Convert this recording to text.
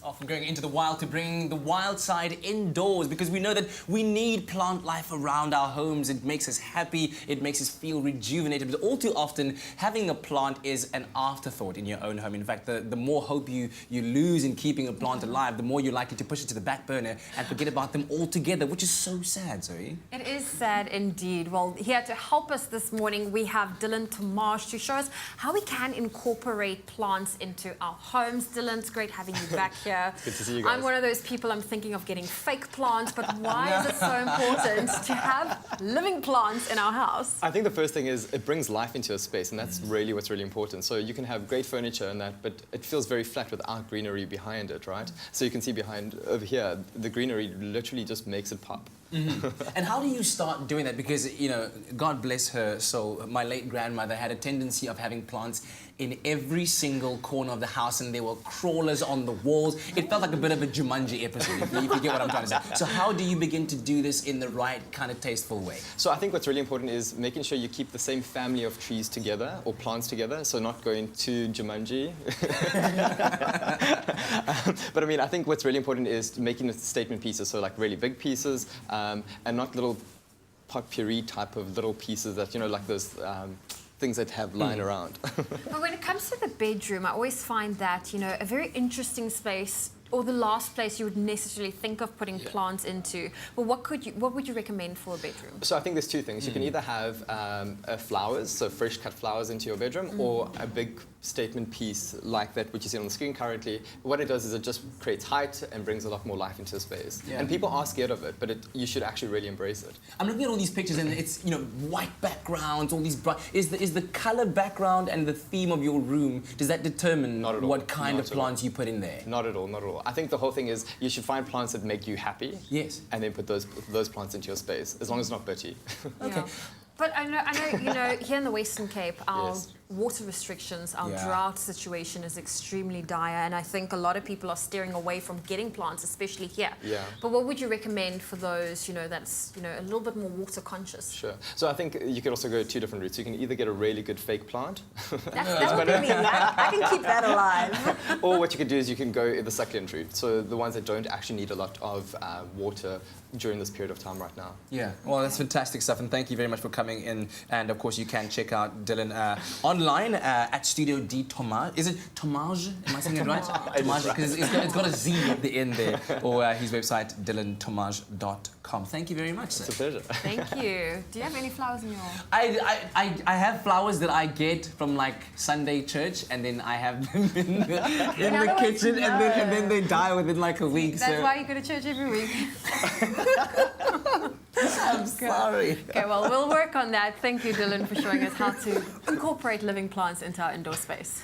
Often going into the wild to bring the wild side indoors, because we know that we need plant life around our homes. It makes us happy, it makes us feel rejuvenated, but all too often having a plant is an afterthought in your own home. In fact, the more hope you lose in keeping a plant alive, the more you're likely to push it to the back burner and forget about them altogether, which is so sad, Zoe. It is sad indeed. Well, here to help us this morning, we have Dylan Thomaz to show us how we can incorporate plants into our homes. Dylan, it's great having you back here. Good to see you guys. I'm one of those people, I'm thinking of getting fake plants, but why is it so important to have living plants in our house? I think the first thing is it brings life into a space, and that's really what's really important. So you can have great furniture and that, but it feels very flat without greenery behind it, right? So you can see behind over here, the greenery literally just makes it pop. And how do you start doing that? Because, you know, God bless her soul, my late grandmother had a tendency of having plants in every single corner of the house, and there were crawlers on the walls. It felt like a bit of a Jumanji episode, if you get what I'm trying to say. So how do you begin to do this in the right kind of tasteful way? So I think what's really important is making sure you keep the same family of trees together, or plants together, so not going to Jumanji. But I mean, I think what's really important is making the statement pieces, so like really big pieces, and not little potpourri type of little pieces that, you know, like those things that have lying around. But when it comes to the bedroom, I always find that, you know, a very interesting space, or the last place you would necessarily think of putting plants into. But what would you recommend for a bedroom? So I think there's two things. You can either have flowers, so fresh cut flowers into your bedroom, or a big statement piece like that, which you see on the screen currently. What it does is it just creates height and brings a lot more life into the space. And people are scared of it, but you should actually really embrace it. I'm looking at all these pictures, and it's, you know, white backgrounds, all these bright. Is the color background and the theme of your room, does that determine what kind of plants you put in there? Not at all, not at all. I think the whole thing is you should find plants that make you happy. Yes. And then put those plants into your space, as long as it's not bitchy. Okay. Yeah. But I know, you know, here in the Western Cape, our water restrictions, our drought situation is extremely dire, and I think a lot of people are steering away from getting plants, especially here. Yeah. But what would you recommend for those, you know, that's, you know, a little bit more water conscious? Sure. So I think you could also go two different routes. You can either get a really good fake plant. That would be me. I can keep that alive. Or what you could do is you can go the succulent route. So the ones that don't actually need a lot of water during this period of time right now. Yeah, well, that's fantastic stuff, and thank you very much for coming in. And of course, you can check out Dylan online at Studio D Thomaz. Is it Thomaz? Am I saying it right? Thomaz, because it's got a Z at the end there. Or his website, dylanthomaz.com. Thank you very much, sir. It's a pleasure. Thank you. Do you have any flowers in your... I have flowers that I get from like Sunday church, and then I have them in the kitchen, and then they die within like a week. That's why you go to church every week. I'm sorry. Okay, well, we'll work on that. Thank you, Dylan, for showing us how to incorporate living plants into our indoor space.